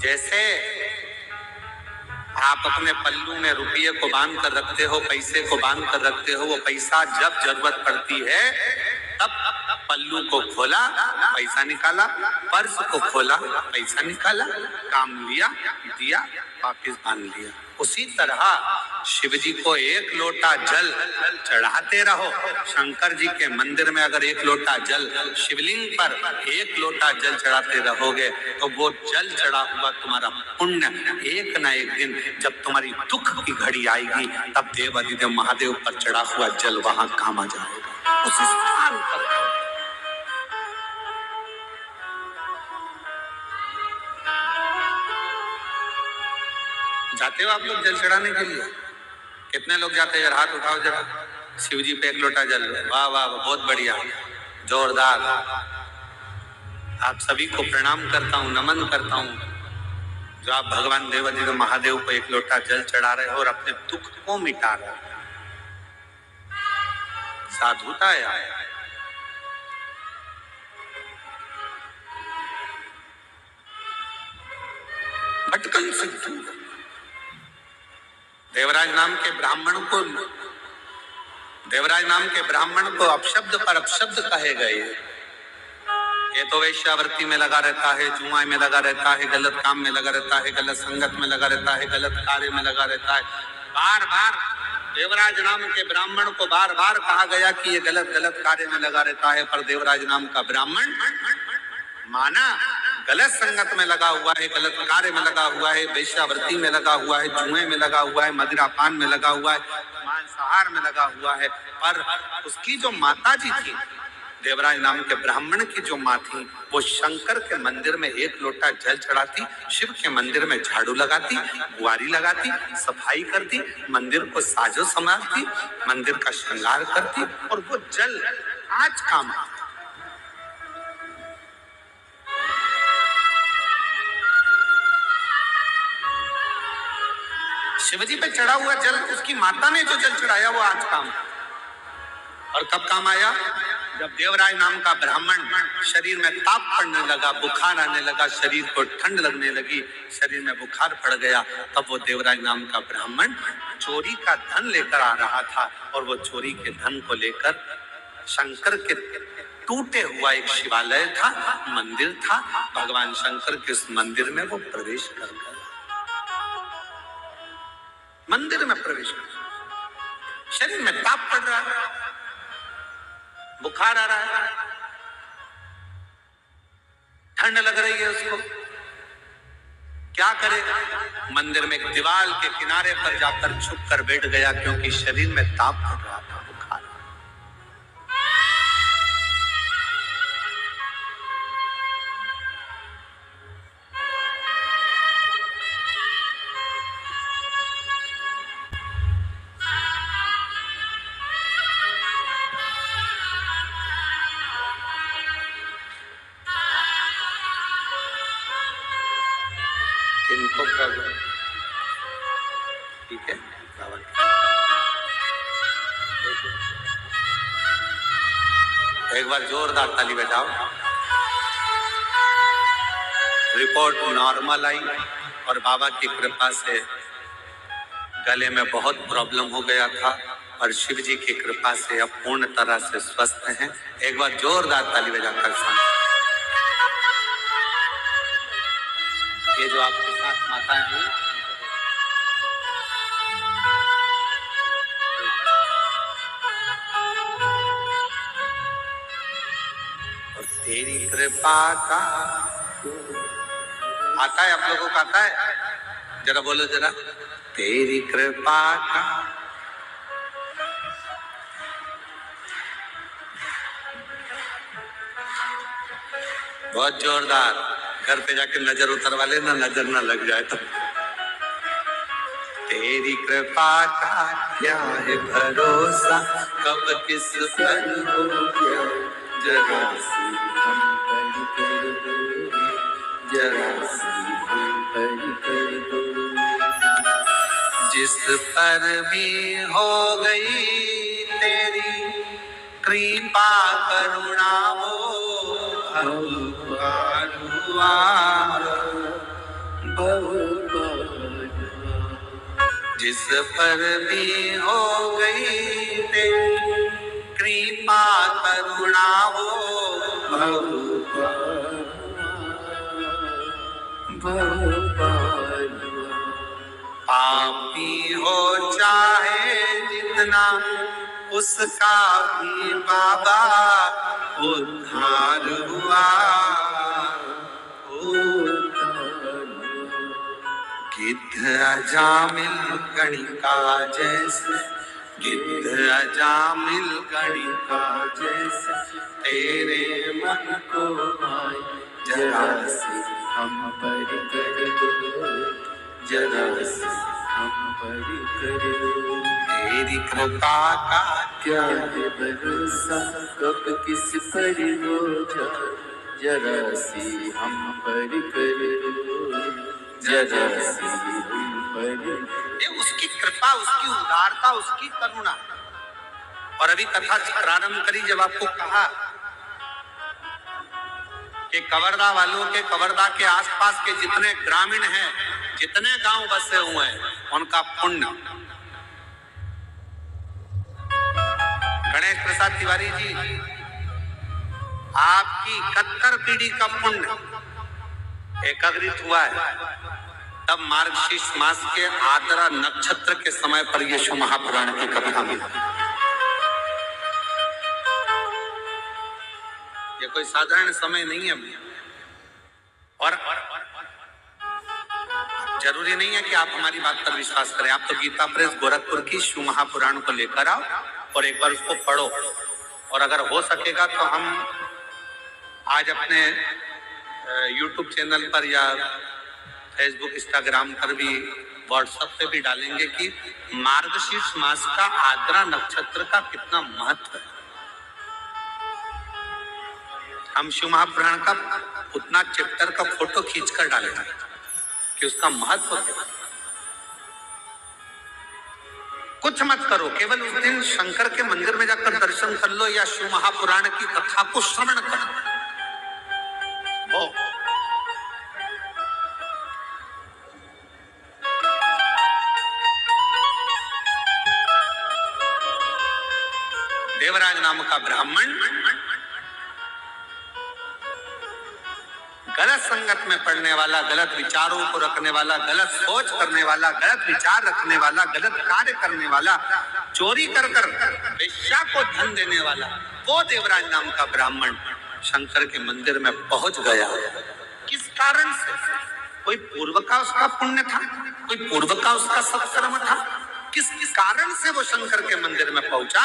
जैसे आप अपने पल्लू में रुपये को बांध कर रखते हो, पैसे को बांध कर रखते हो, वो पैसा जब जरूरत पड़ती है तब पल्लू को खोला, पैसा निकाला, पर्स को खोला, पैसा निकाला, काम लिया, दिया, वापिस बांध लिया। उसी तरह शिव जी को एक लोटा जल चढ़ाते रहो। शंकर जी के मंदिर में अगर एक लोटा जल, शिवलिंग पर एक लोटा जल चढ़ाते रहोगे तो वो जल चढ़ा हुआ तुम्हारा पुण्य एक ना एक दिन जब तुम्हारी दुख की घड़ी आएगी तब देव अधिदेव महादेव पर चढ़ा हुआ जल वहां काम आ जाएगा, उस स्थान पर। जाते हो आप लोग जल चढ़ाने के लिए? कितने लोग जाते हैं? हाथ उठाओ जरा। शिव जी पे एक लोटा जल। वाह वाह, बहुत बढ़िया, जोरदार। आप सभी को प्रणाम करता हूँ, नमन करता हूँ जो आप भगवान देवाधिदेव महादेव को एक लोटा जल चढ़ा रहे हो और अपने दुख को मिटा रहे हो। साधुता है। भटकन से दूर। देवराज नाम के ब्राह्मण को अपशब्द पर अपशब्द कहे गए। ये तो वेश्यावृत्ति में लगा रहता है, जुआ में लगा रहता है, गलत काम में लगा रहता है, गलत संगत में लगा रहता है, गलत कार्य में लगा रहता है। बार बार देवराज नाम के ब्राह्मण को बार बार कहा गया कि ये गलत कार्य में लगा रहता है, पर देवराज नाम का ब्राह्मण माना गलत संगत में लगा हुआ है, गलत कार्य में लगा हुआ है, वेश्यावृत्ति में लगा हुआ है, जुए में लगा हुआ है, मदिरापान में लगा हुआ है, मांसाहार में लगा हुआ है, पर उसकी जो माता जी थी, देवराज नाम के ब्राह्मण की जो माँ थी, वो शंकर के मंदिर में एक लोटा जल चढ़ाती, शिव के मंदिर में झाड़ू लगाती, बुआरी लगाती, सफाई करती, मंदिर को साजो संवारती, मंदिर का श्रृंगार करती, और वो जल आज काम आता। शिवजी पे चढ़ा हुआ जल, उसकी माता ने जो जल चढ़ाया वो आज काम। और कब काम आया? जब देवराय नाम का ब्राह्मण शरीर में ताप पड़ने लगा, बुखार आने लगा, शरीर को ठंड लगने लगी, शरीर में बुखार पड़ गया, तब वो देवराय नाम का ब्राह्मण चोरी का धन लेकर आ रहा था, और वो चोरी के धन को लेकर शंकर के टूटे हुआ एक शिवालय था, मंदिर था, भगवान शंकर के उस मंदिर में वो प्रवेश कर गया। मंदिर में प्रवेश कर, शरीर में ताप पड़ रहा है, बुखार आ रहा है, ठंड लग रही है उसको, क्या करे? मंदिर में एक दीवार के किनारे पर जाकर छुप कर बैठ गया, क्योंकि शरीर में ताप पड़ रहा था, बुखार। इनको प्रॉब्लम, ठीक है, एक बार जोरदार ताली बजाओ। रिपोर्ट नॉर्मल आई, और बाबा की कृपा से गले में बहुत प्रॉब्लम हो गया था, और शिव जी की कृपा से अब पूर्ण तरह से स्वस्थ हैं। एक बार जोरदार ताली बजाकर सुनो। ये जो आपके साथ माताएं हैं, और तेरी कृपा का आता है, आप लोगों को आता है? जरा बोलो जरा, तेरी कृपा का। बहुत जोरदार, घर पे जाके नजर उतरवा लेना, नजर ना लग जाए तो। तेरी कृपा का क्या है भरोसा, कब किस पर हो गया, जरा सी हम पर कर दो, जरा सी हम पर कर दो। जिस पर भी हो गई तेरी कृपा करुणा, वो बहुबार हुआ, जिस पर भी हो गई तेरी कृपा करुणा, वो बहुबार हुआ। पापी हो चाहे जितना, उसका भी बाबा उद्धार हुआ, गिद्ध अजामिल गणिका जैसे, गिद्ध अजामिल गणिका जैसे, तेरे मन को आए, जरा से हम पर कर दो, जरा से हम पर कर दो। तेरी कृपा का क्या है भरोसा, कब किस पर हो जाए, जरा सी हम पर कर दो, जरा सी हम पर। ये उसकी कृपा, उसकी उदारता, उसकी करुणा। और अभी कथा प्रारंभ करी जब आपको कहा कि कवर्धा वालों के, कवर्धा के आसपास के जितने ग्रामीण हैं, जितने गांव बसे हुए हैं, उनका पुण्य। गणेश प्रसाद तिवारी जी, आपकी 71 पीढ़ी का पुण्य एकाग्रित हुआ है, तब मार्गशीर्ष मास के आद्रा नक्षत्र के समय पर यीशु महापुराण की कथा मिली। ये कोई साधारण समय नहीं है। और जरूरी नहीं है कि आप हमारी बात पर विश्वास करें, आप तो गीता प्रेस गोरखपुर की शिव महापुराण को लेकर आओ, और एक बार उसको पढ़ो। और अगर हो सकेगा तो हम आज अपने YouTube चैनल पर या फेसबुक, इंस्टाग्राम पर भी, व्हाट्सएप पे भी डालेंगे कि मार्गशीर्ष मास का आद्रा नक्षत्र का कितना महत्व है। हम शिव महापुराण का उतना चैप्टर का फोटो खींचकर डालेंगे कि उसका महत्व क्या। कुछ मत करो, केवल उस दिन शंकर के मंदिर में जाकर दर्शन कर लो या शिव महापुराण की कथा को श्रवण करो। देवराज नाम का ब्राह्मण गलत संगत में पड़ने वाला, गलत विचारों को रखने वाला, गलत सोच करने वाला, गलत विचार रखने वाला, गलत कार्य करने वाला, चोरी कर कर वेश्या को धन देने वाला, वो देवराज नाम का ब्राह्मण शंकर के मंदिर में पहुंच गया। किस कारण से? कोई पूर्व का उसका पुण्य था, कोई पूर्व का उसका सत्कर्म था। किस कारण से वो शंकर के मंदिर में पहुंचा?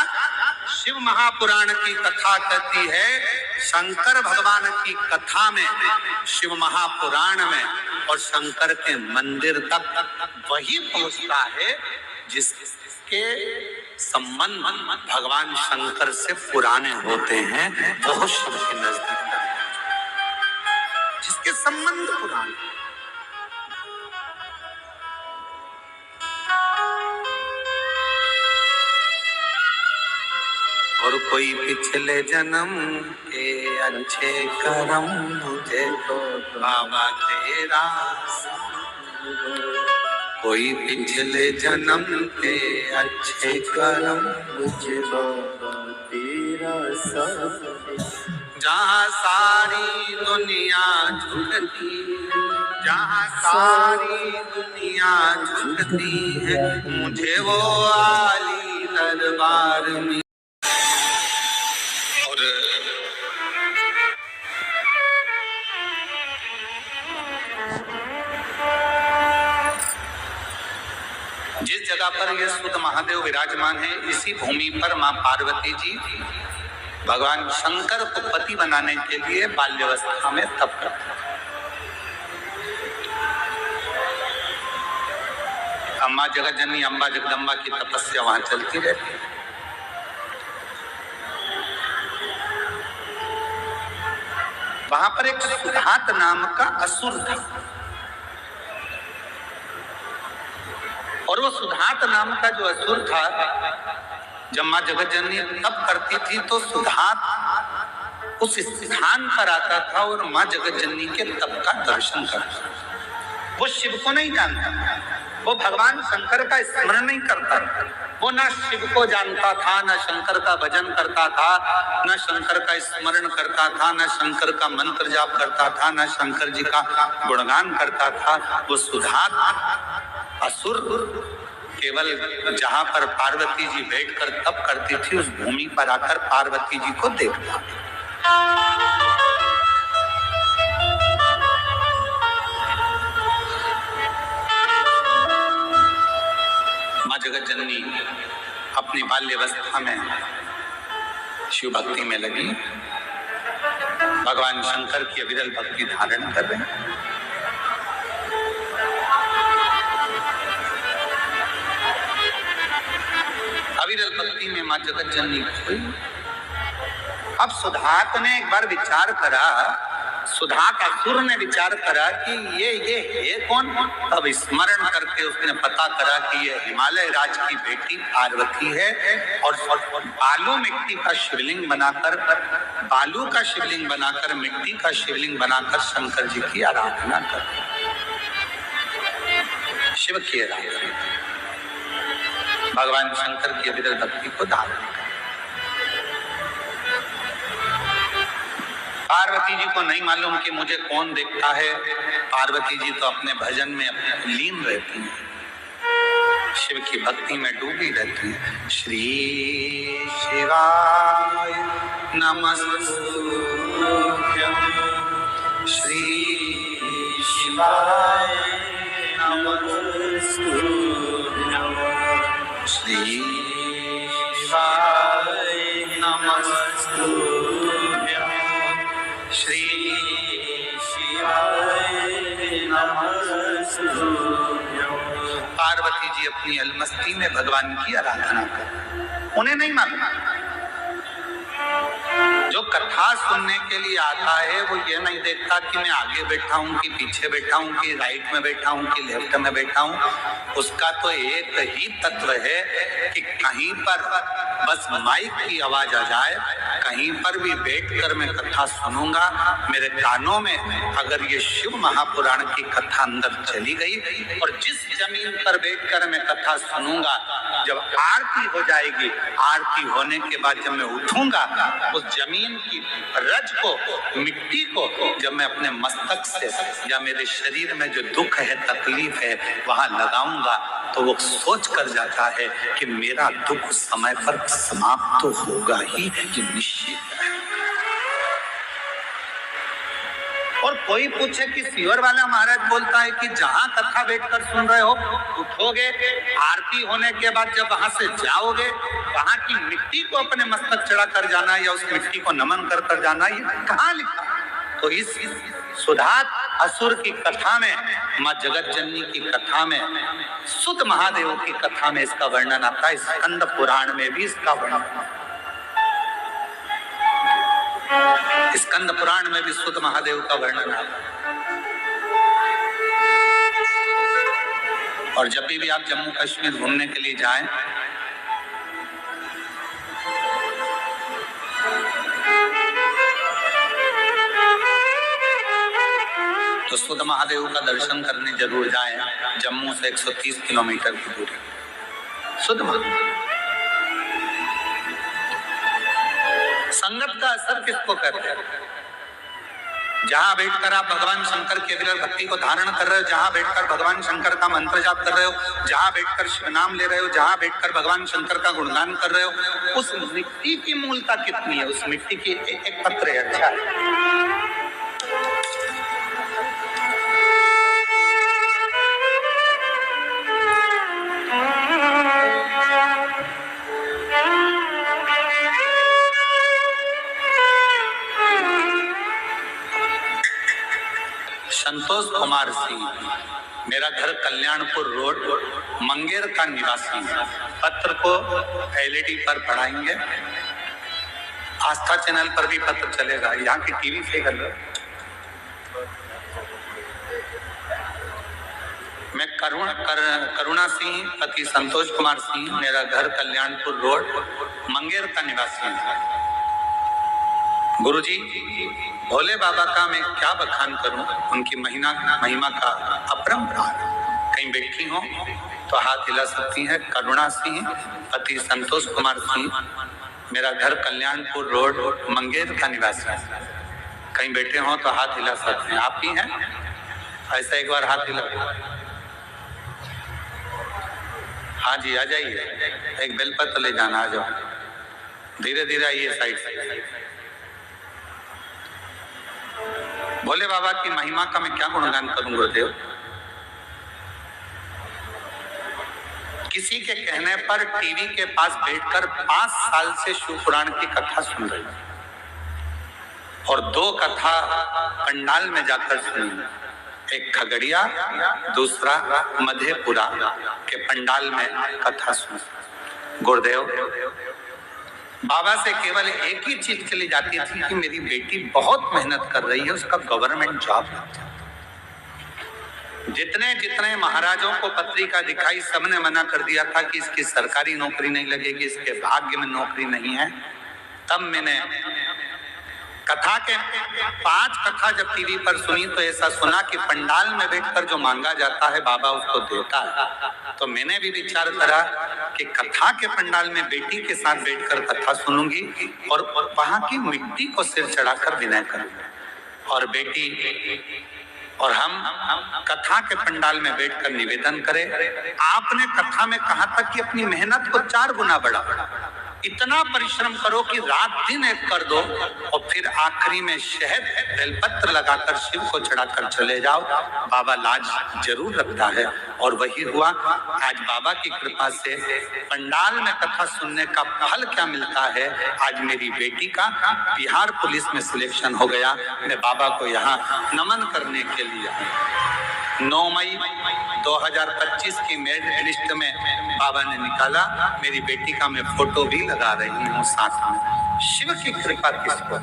शिव महापुराण की कथा कहती है शंकर भगवान की कथा में, शिव महापुराण में और शंकर के मंदिर तक वही पहुंचता है जिसके संबंध भगवान शंकर से पुराने होते हैं, वो शिव के नजदीक तक, जिसके संबंध पुराने। और कोई पिछले जन्म के अच्छे कर्म मुझे तो बाबा तेरा, कोई पिछले जन्म के अच्छे कर्म मुझे बाबा तेरा सब। जहाँ सारी दुनिया झुकती, जहाँ सारी दुनिया झुकती है, मुझे वो आली दरबार में। जिस जगह पर यह शुद्ध महादेव विराजमान है, इसी भूमि पर मां पार्वती जी भगवान शंकर को पति बनाने के लिए बाल्यावस्था में तप करते हैं। अम्मा जगतजननी, अम्बा जगदम्बा की तपस्या वहां चलती रहती है। वहां पर एक सुधात नाम का असुर था, और वो सुधात नाम का जो असुर था, जब मां जगतजननी तप करती थी तो सुधात उस स्थान पर आता था और मां जगतजननी के तप का दर्शन करता। वो शिव को नहीं जानता, वो भगवान शंकर का स्मरण नहीं करता, वो ना शिव को जानता था, ना शंकर का भजन करता था, ना शंकर का स्मरण करता था, ना शंकर का मंत्र जाप करता था, ना शंकर जी का गुणगान करता था। वो सुधात असुर केवल जहां पर पार्वती जी बैठकर तप करती थी, उस भूमि पर आकर पार्वती जी को देखता। मां जगतजननी अपनी बाल्यावस्था में शिव भक्ति में लगी, भगवान शंकर की अविरल भक्ति धारण कर रहे। अविरल भक्ति में मां जगतजननी खोई। अब सुधात ने एक बार विचार करा, सुधात असुर ने विचार करा कि ये है कौन। तब स्मरण करके उसने पता करा कि ये हिमालय राज की बेटी पार्वती है, और बालू मिट्टी का शिवलिंग बनाकर, बालू का शिवलिंग बनाकर, मिट्टी का शिवलिंग बनाकर शंकर जी की आराधना कर, शिव की आराधना, भगवान शंकर की अविरल भक्ति को धारण कर। पार्वती जी को नहीं मालूम कि मुझे कौन देखता है, पार्वती जी तो अपने भजन में लीन रहती हैं, शिव की भक्ति में डूबी रहती हैं। श्री शिवाय नमस्तुभ्यं, श्री शिवाय नमस्तुभ्यं, श्री शिवाय पार्वती जी अपनी अलमस्ती में भगवान की आराधना कर, उन्हें नहीं मालूम। जो कथा सुनने के लिए आता है वो ये नहीं देखता कि मैं आगे बैठा हूँ कि पीछे बैठा हूँ कि राइट में बैठा हूँ कि लेफ्ट में बैठा हूँ। उसका तो एक ही तत्व है कि कहीं पर बस माइक की आवाज आ जाए, कहीं पर भी बैठकर मैं कथा सुनूंगा, मेरे कानों में अगर ये शिव महापुराण की कथा अंदर चली गई और जिस जमीन पर बैठकर मैं कथा सुनूंगा, जब आरती हो जाएगी, आरती होने के बाद जब मैं उठूंगा, उस जमीन की रज को, मिट्टी को जब मैं अपने मस्तक से या मेरे शरीर में जो दुख है, तकलीफ है, वहां लगाऊंगा, तो वो सोच कर जाता है कि मेरा दुख समय पर समाप्त तो होगा ही, ये निश्चित है। और कोई पूछे कि सीवर वाला महाराज बोलता है कि जहां कथा बैठकर सुन रहे हो, उठोगे, आरती होने के बाद जब वहां से जाओगे, वहां की मिट्टी को अपने मस्तक चढ़ा कर जाना या उस मिट्टी को नमन कर कर जाना, ये कहाँ लिखा? तो इस सुधात असुर की कथा में, माँ जगत जननी की कथा में, सुत महादेव की कथा में इसका वर्णन आता है। स्कंद पुराण में भी इसका वर्णन, स्कंद पुराण में भी सुत महादेव का वर्णन आता है। और जब भी आप जम्मू कश्मीर घूमने के लिए जाएं, तो सुत महादेव का दर्शन करने जरूर जाएं। जम्मू से 130 किलोमीटर की दूरी सुत महादेव। संगत का असर किसको कहते हैं? जहां बैठकर आप भगवान शंकर के विरल भक्ति को धारण कर रहे हो, जहां बैठकर भगवान शंकर का मंत्र जाप कर रहे हो, जहां बैठकर शिव नाम ले रहे हो, जहां बैठकर भगवान शंकर का गुणगान कर रहे हो, उस मिट्टी की मूलता कितनी है? उस मिट्टी की एक एक पत्र अच्छा है। संतोष कुमार सिंह, मेरा घर कल्याणपुर रोड, मंगेर का निवासी। पत्र को एलईडी पर पढ़ाएंगे, आस्था चैनल पर भी पत्र चलेगा, यहाँ की टीवी से कर लो। मैं करुणा सिंह पति संतोष कुमार सिंह, मेरा घर कल्याणपुर रोड, मंगेर का निवासी हूँ। गुरुजी, भोले बाबा का मैं क्या बखान करूं, उनकी महिमा का अपरंपार। कहीं बैठी हो तो हाथ हिला सकती हैं। करुणा सिंह पति संतोष कुमार सिंह, मेरा घर कल्याणपुर रोड, मंगेर का निवासी है। कहीं बैठे हो तो हाथ हिला सकते हैं। आप ही हैं? ऐसा एक बार हाथ हिला। हाँ जी, आ जाइए, एक बेलपत्र ले जाना, आ जाओ, धीरे धीरे आइए साइड से। भोले बाबा की महिमा का मैं क्या गुणगान करूं गुरुदेव? किसी के कहने पर टीवी के पास बैठकर 5 साल से शिव पुराण की कथा सुन रही हूं और 2 कथा पंडाल में जाकर सुनी। एक खगड़िया, दूसरा मधेपुरा के पंडाल में कथा सुनी। गुरुदेव, बाबा से केवल एक ही चीज के लिए जाती थी कि मेरी बेटी बहुत मेहनत कर रही है, उसका गवर्नमेंट जॉब लग जाए। जितने जितने महाराजों को पत्रिका दिखाई, सबने मना कर दिया था कि इसकी सरकारी नौकरी नहीं लगेगी, इसके भाग्य में नौकरी नहीं है। तब मैंने कथा के 5 कथा जब टीवी पर सुनी तो ऐसा सुना कि पंडाल में बैठकर जो मांगा जाता है बाबा उसको देता है। तो मैंने भी विचार करा कि कथा के पंडाल में बेटी के साथ बैठकर कथा सुनूंगी और वहां की मिट्टी को सिर चढ़ाकर विनय करूंगी और बेटी और हम कथा के पंडाल में बैठकर निवेदन करें। आपने कथा में कहा था कि अपनी मेहनत को 4 गुना बढ़ाओ, इतना परिश्रम करो कि रात दिन एक कर दो और फिर आखिरी में शहद बेलपत्र लगाकर शिव को चढ़ाकर चले जाओ। बाबा लाज जरूर रखता है और वही हुआ। आज बाबा की कृपा से पंडाल में कथा सुनने का फल क्या मिलता है, आज मेरी बेटी का बिहार पुलिस में सिलेक्शन हो गया। मैं बाबा को यहाँ नमन करने के लिए आया। 9 मई 2025 की मेरिट लिस्ट में बाबा ने निकाला, मेरी बेटी का मैं फोटो भी लगा रही हूँ साथ में। शिव की कृपा किसको,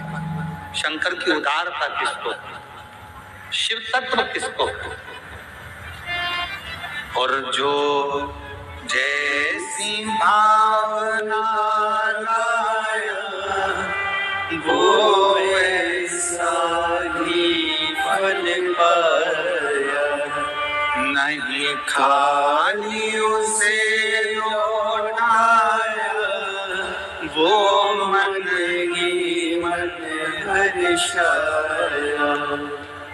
शंकर की उदारता किसको, शिव तत्व किसको, और जो जैसी भावना लाया वो ऐसा ही फल पाया, नहीं खाली उसे लौटाया वो मन ही मन हर्षाया,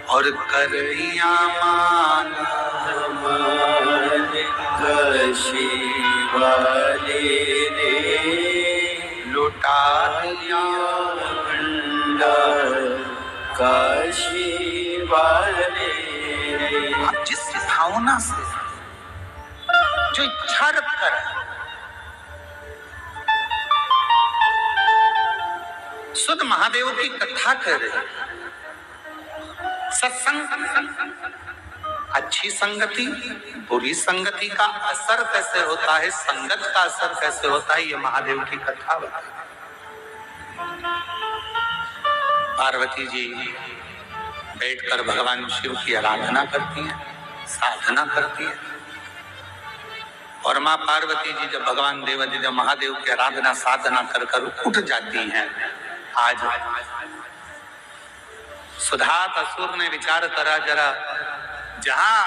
और करिया माना काशी वाले ने लुटा दिया भंडार काशी वाले ने। आप जिस भावना से जो इच्छा रखकर शुद्ध महादेव की कथा कर रहे, सत्संग, अच्छी संगति, बुरी संगति का असर कैसे होता है, संगत का असर कैसे होता है, ये महादेव की कथा बताती। पार्वती जी बैठकर भगवान शिव की आराधना करती हैं, साधना करती हैं, और माँ पार्वती जी जब भगवान देवादिदेव महादेव की आराधना साधना कर कर उठ जाती हैं। आज सुधात असुर ने विचार करा, जरा जहां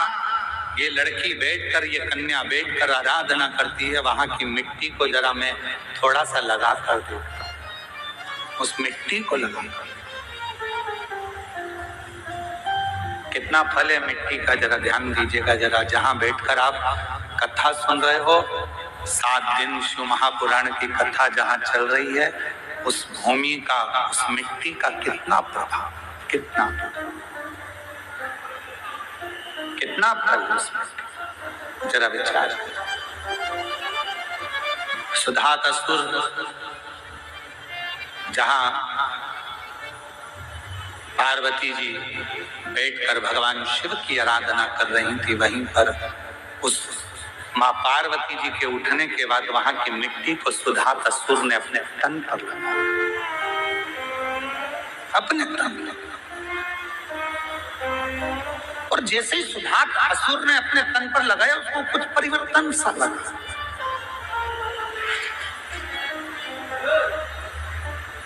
ये लड़की बैठकर, ये कन्या बैठकर आराधना करती है, वहां की मिट्टी को जरा मैं थोड़ा सा लगा कर दूं, उस मिट्टी को लगा, कितना फल है मिट्टी का, जरा ध्यान दीजिएगा। जरा जहां बैठकर आप कथा सुन रहे हो, 7 दिन शिव महापुराण की कथा जहां चल रही है, उस भूमि का, उस मिट्टी का कितना प्रभाव, कितना फल उसमें, जरा विचार। सुधात असुर जहां पार्वती जी बैठकर भगवान शिव की आराधना कर रही थी, वहीं पर उस मां पार्वती जी के उठने के बाद वहां की मिट्टी को सुधात असुर ने अपने तन पर लगाया, अपने तन पर। और जैसे ही सुधात असुर ने अपने तन पर लगाया, उसको कुछ परिवर्तन सा लगा,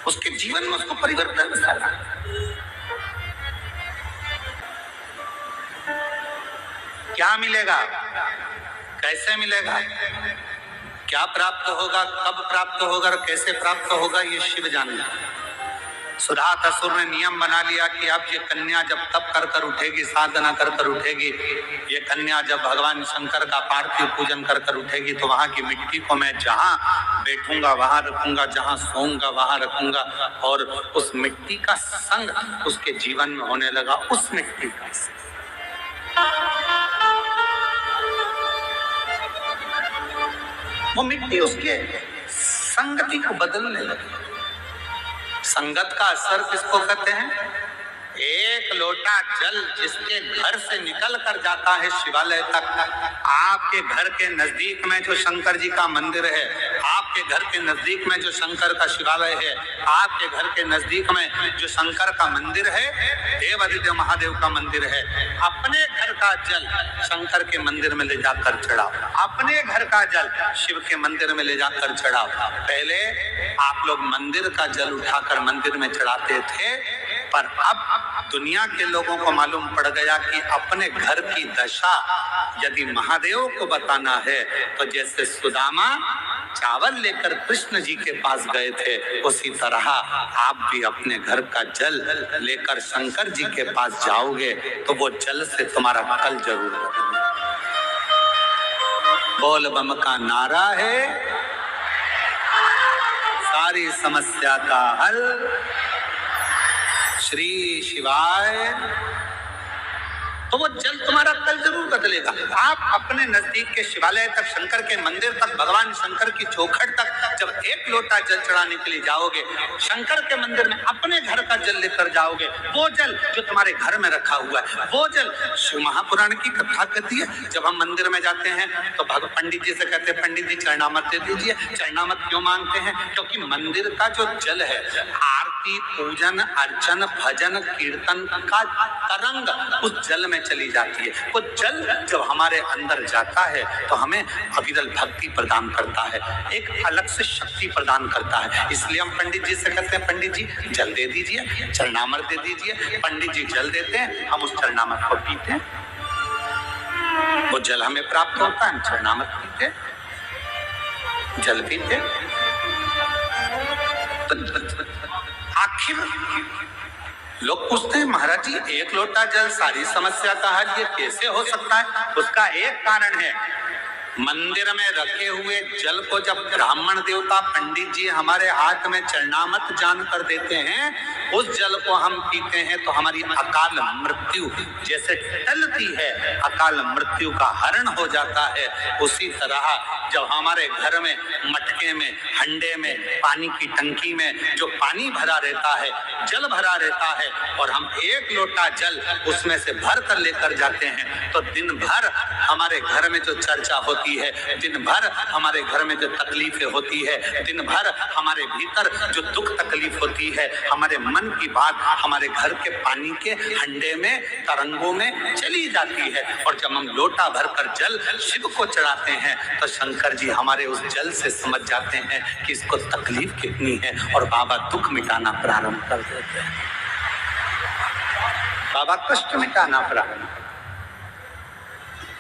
उसके जीवन में उसको परिवर्तन सा लगा। क्या मिलेगा, कैसे मिलेगा, क्या प्राप्त होगा, कब प्राप्त होगा और कैसे प्राप्त होगा, ये शिव जाने। सुधात असुर ने नियम बना लिया कि अब ये कन्या जब तप कर कर उठेगी, साधना कर कर उठेगी, ये कन्या जब भगवान शंकर का पार्थिव पूजन कर कर उठेगी, तो वहां की मिट्टी को मैं जहां बैठूंगा वहां रखूंगा, जहां सोऊंगा वहां रखूंगा, और उस मिट्टी का संग उसके जीवन में होने लगा, उस मिट्टी का संग। वो मिट्टी उसके संगति को बदलने लगी। संगत का असर किसको कहते हैं? एक लोटा जल जिसके घर से निकल कर जाता है शिवालय तक, आपके घर के नजदीक में जो शंकर जी का मंदिर है, आपके घर के नजदीक में जो शंकर का शिवालय है, आपके घर के नजदीक में जो शंकर का मंदिर है, देवादिदेव महादेव का मंदिर है, अपने घर का जल शंकर के मंदिर में ले जाकर चढ़ाओ, अपने घर का जल शिव के मंदिर में ले जाकर चढ़ाओ। पहले आप लोग मंदिर का जल उठाकर मंदिर में चढ़ाते थे, पर अब दुनिया के लोगों को मालूम पड़ गया कि अपने घर की दशा यदि महादेव को बताना है, तो जैसे सुदामा चावल लेकर कृष्ण जी के पास गए थे, उसी तरह आप भी अपने घर का जल लेकर शंकर जी के पास जाओगे, तो वो जल से तुम्हारा कल जरूर बदलेगा। बोल बम का नारा है, सारी समस्या का हल श्री शिवाय। तो तो वो जल तुम्हारा कल जरूर बदलेगा। आप अपने नजदीक के शिवालय तक, शंकर के मंदिर तक, भगवान शंकर की चौखट तक जब एक लोटा जल चढ़ाने के लिए जाओगे, शंकर के मंदिर में अपने घर का जल लेकर जाओगे, वो जल जो तुम्हारे घर में रखा हुआ है, वो जल शिव महापुराण की कथा कहती है। जब हम मंदिर में जाते हैं तो पंडित जी से कहते हैं, पंडित जी चरणामत दे दीजिए। चरणामत क्यों मांगते हैं? क्योंकि मंदिर का जो जल है, आरती, पूजन, अर्चन, भजन, कीर्तन का तरंग उस जल में चली जाती है। वो जल जब हमारे अंदर जाता है तो हमें अविरल भक्ति प्रदान करता है, एक अलग से शक्ति प्रदान करता है। इसलिए हम पंडित जी से कहते हैं, पंडित जी जल दे दीजिए, चरणामृत दे दीजिए। पंडित जी जल देते हैं, हम उस चरणामृत को पीते हैं, वो जल हमें प्राप्त होता है, हम चरणामृत पीते, जल पीते। आखिर लोग पूछते हैं, महाराज जी एक लोटा जल सारी समस्या का हल, ये कैसे हो सकता है? उसका एक कारण है, मंदिर में रखे हुए जल को जब ब्राह्मण देवता पंडित जी हमारे हाथ में चरणामत जान कर देते हैं, उस जल को हम पीते हैं तो हमारी अकाल मृत्यु जैसे टलती है, अकाल मृत्यु का हरण हो जाता है। उसी तरह जब हमारे घर में मटके में, हंडे में, पानी की टंकी में जो पानी भरा रहता है, जल भरा रहता है, और हम एक लोटा जल उसमें से भर कर लेकर जाते हैं, तो दिन भर हमारे घर में जो चर्चा होती है, दिन भर हमारे घर में जो तकलीफें होती है, दिन भर हमारे भीतर जो दुख तकलीफ होती है, हमारे मन की बात हमारे घर के पानी के हंडे में, तरंगों में चली जाती है। और जब हम लोटा भरकर जल शिव को चढ़ाते हैं तो शंकर जी हमारे उस जल से समझ जाते हैं कि इसको तकलीफ कितनी है, और बाबा दुख मिटाना प्रारंभ कर देते हैं। बाबा कष्ट मिटाना प्रारंभ,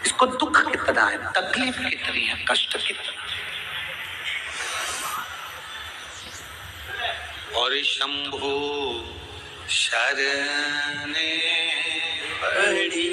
इसको दुख कितना है, तकलीफ कितनी है, कष्ट कितना। और शंभु शरण पड़ी